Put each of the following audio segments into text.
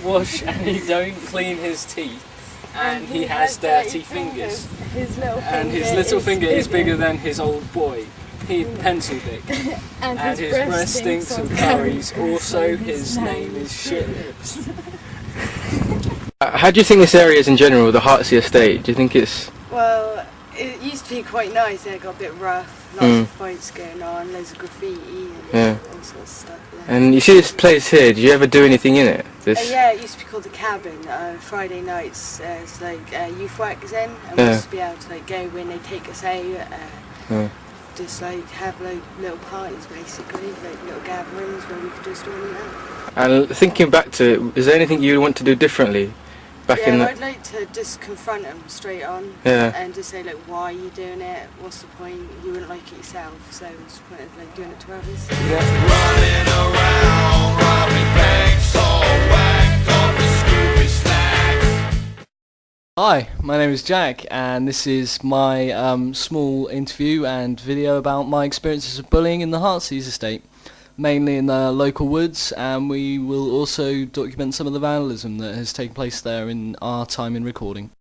wash and he don't clean his teeth, and he has dirty fingers. His little finger is bigger than his old boy. He pencil dick. and his breast stinks of curries. Also, his name is Shit Lips. How do you think this area is in general, the Hartsey estate? Do you think it's... Well, it used to be quite nice, then it got a bit rough, lots of fights going on, loads of graffiti and all sorts of stuff. Yeah. And you see this place here, did you ever do anything in it? Yeah, it used to be called the Cabin. Friday nights, it's like youth workers in, and we used to be able to like go when they take us out, just like have like little parties basically, like little gatherings where we could just do anything. And thinking back to it, is there anything you want to do differently? I'd like to just confront them straight on and just say like, why are you doing it? What's the point? You wouldn't like it yourself, so what's the point of like doing it to others? Running around, robbing banks, all whacked off the Scooby Snacks. Hi, my name is Jack, and this is my small interview and video about my experiences of bullying in the Hartsey estate. Mainly in the local woods, and we will also document some of the vandalism that has taken place there in our time in recording.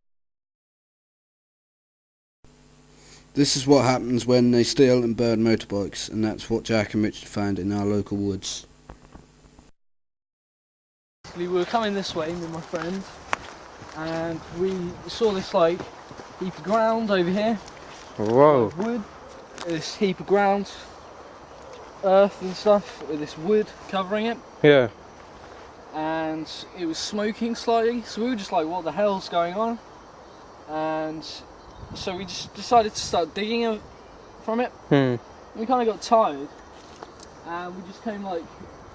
This is what happens when they steal and burn motorbikes, and that's what Jack and Richard found in our local woods. We were coming this way, me and my friend, and we saw this like heap of ground over here. Whoa! Wood, this heap of ground. Earth and stuff with this wood covering it. Yeah. And it was smoking slightly, so we were just like, what the hell's going on? And so we just decided to start digging from it. We kind of got tired, and we just came like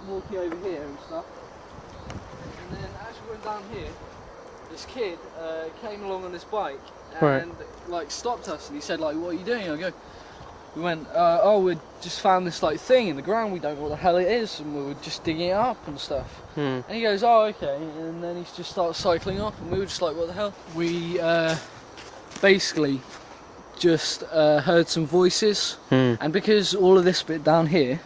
walking over here and stuff. And then as we went down here, this kid came along on his bike and like stopped us, and he said like, what are you doing? We went, oh, we just found this like thing in the ground, we don't know what the hell it is, and we were just digging it up and stuff. And he goes, oh, okay, and then he just starts cycling off, and we were just like, what the hell? We basically just heard some voices, and because all of this bit down here,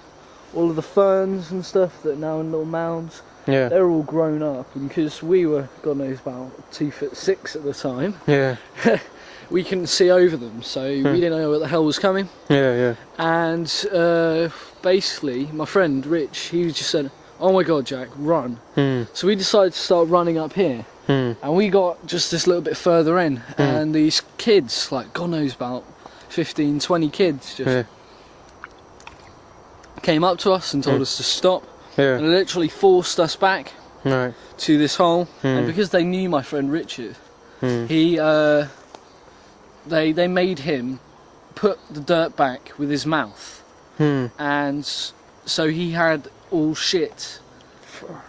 all of the ferns and stuff that are now in little mounds, they're all grown up, and because we were, God knows, about 2'6" at the time, we couldn't see over them, so we didn't know what the hell was coming. And basically, my friend Rich, he was just said, oh my god, Jack, run. So we decided to start running up here, and we got just this little bit further in, and these kids, like God knows about 15, 20 kids, just came up to us and told us to stop, and literally forced us back to this hole. And because they knew my friend Richard, he they made him put the dirt back with his mouth, and so he had all shit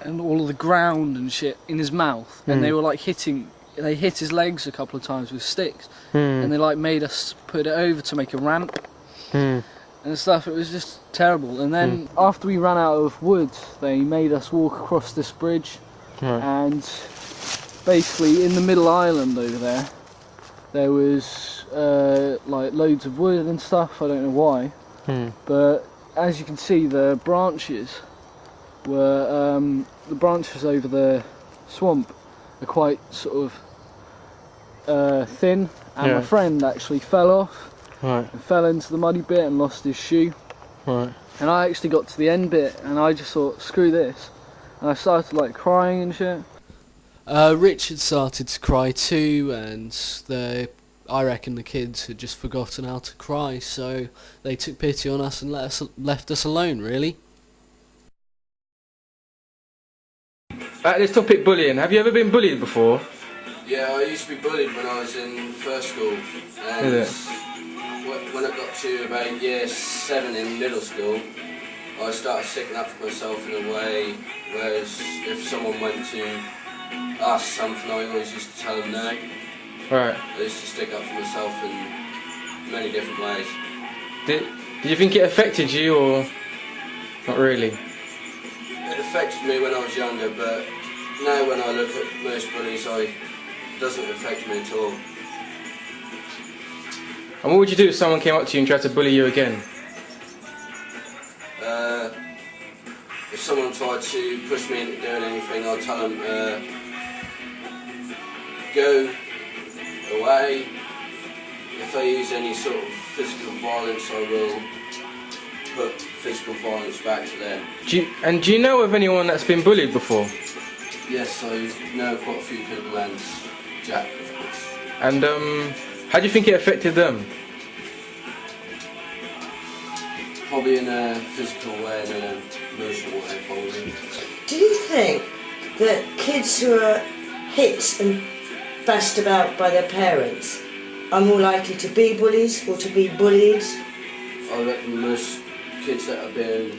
and all of the ground and shit in his mouth, and they were like they hit his legs a couple of times with sticks, and they like made us put it over to make a ramp and stuff. It was just terrible. And then after we ran out of wood, they made us walk across this bridge, and basically in the middle island over there was like loads of wood and stuff. I don't know why, but as you can see, the branches were over the swamp are quite sort of thin, and my friend actually fell off and fell into the muddy bit and lost his shoe. And I actually got to the end bit, and I just thought, screw this, and I started like crying and shit. Richard started to cry too, and I reckon the kids had just forgotten how to cry, so they took pity on us and left us alone, really. This topic, bullying. Have you ever been bullied before? Yeah, I used to be bullied when I was in first school, and when I got to about year 7 in middle school, I started sticking up for myself in a way, whereas if someone went to ask something, I always used to tell them no. I used to stick up for myself in many different ways. Did you think it affected you, or not really? It affected me when I was younger, but now when I look at most bullies, it doesn't affect me at all. And what would you do if someone came up to you and tried to bully you again? if someone tried to push me into doing anything, I'd tell them go away. If they use any sort of physical violence, I will put physical violence back to them. Do you know of anyone that's been bullied before? Yes, I know quite a few people, and Jack, of course. And how do you think it affected them? Probably in a physical way and an emotional way, probably. Do you think that kids who are hit and bashed about by their parents are more likely to be bullies or to be bullied? I reckon most kids that have been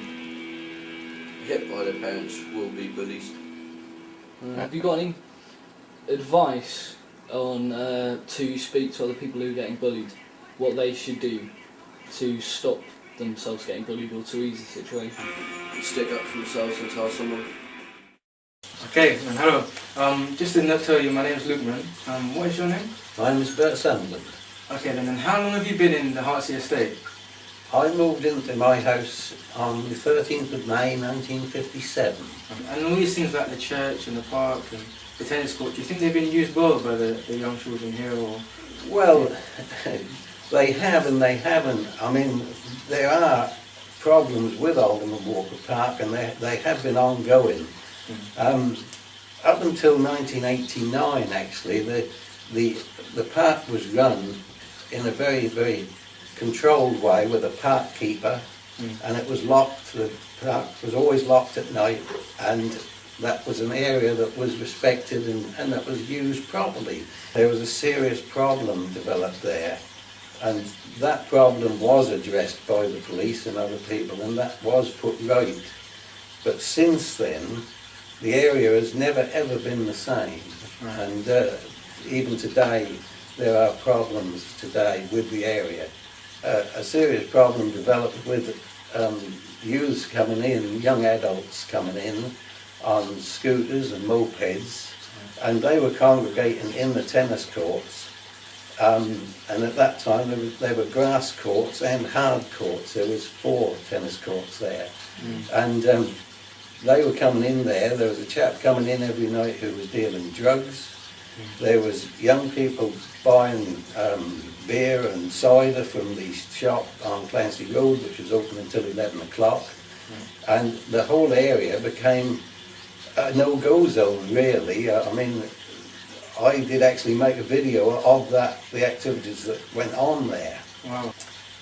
hit by their parents will be bullies. Have you got any advice on to speak to other people who are getting bullied? What they should do to stop themselves getting bullied or to ease the situation? Stick up for themselves and tell someone. Okay, hello. Just to tell you, my name is Luke. What is your name? My name is Bert Sunderland. Okay then, and how long have you been in the Hartsey estate? I moved into my house on the 13th of May 1957. And all these things like the church and the park and the tennis court, do you think they've been used well by the young children here, or? Well, they have and they haven't. I mean, there are problems with Alderman Walker Park, and they have been ongoing. Up until 1989, actually, the park was run in a very, very controlled way with a park keeper, and it was locked. The park was always locked at night, and that was an area that was respected and that was used properly. There was a serious problem developed there, and that problem was addressed by the police and other people, and that was put right. But since then, the area has never ever been the same, and even today there are problems today with the area. A serious problem developed with youths coming in, young adults coming in on scooters and mopeds, and they were congregating in the tennis courts, and at that time there were grass courts and hard courts. There was 4 tennis courts there, and they were coming in there. There was a chap coming in every night who was dealing drugs. There was young people buying beer and cider from the shop on Clancy Road, which was open until 11 o'clock. And the whole area became a no-go zone, really. I mean, I did actually make a video of that, the activities that went on there. Wow.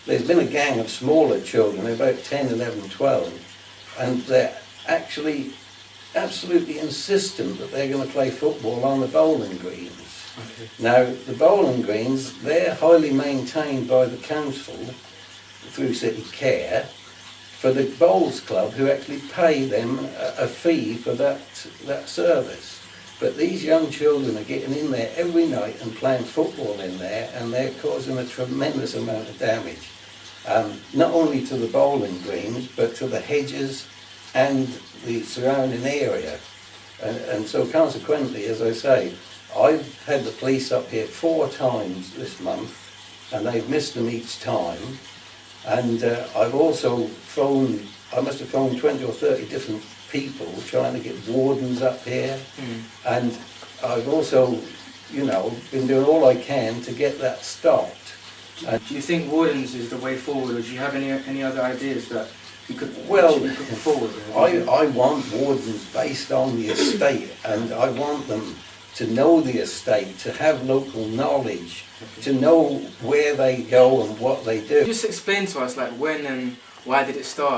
There's been a gang of smaller children, about 10, 11, 12, and they're actually absolutely insistent that they're going to play football on the bowling greens. Okay. Now, the bowling greens, they're highly maintained by the council through city care for the bowls club, who actually pay them a fee for that service. But these young children are getting in there every night and playing football in there, and they're causing a tremendous amount of damage, not only to the bowling greens, but to the hedges and the surrounding area. And so consequently, as I say, I've had the police up here 4 times this month, and they've missed them each time. And I've also phoned, I must have phoned 20 or 30 different people trying to get wardens up here. And I've also, you know, been doing all I can to get that stopped. Do you think wardens is the way forward, or do you have any other ideas that you could actually put forward? I want wardens based on the estate, and I want them to know the estate, to have local knowledge, to know where they go and what they do. Just explain to us, like, when and why did it start?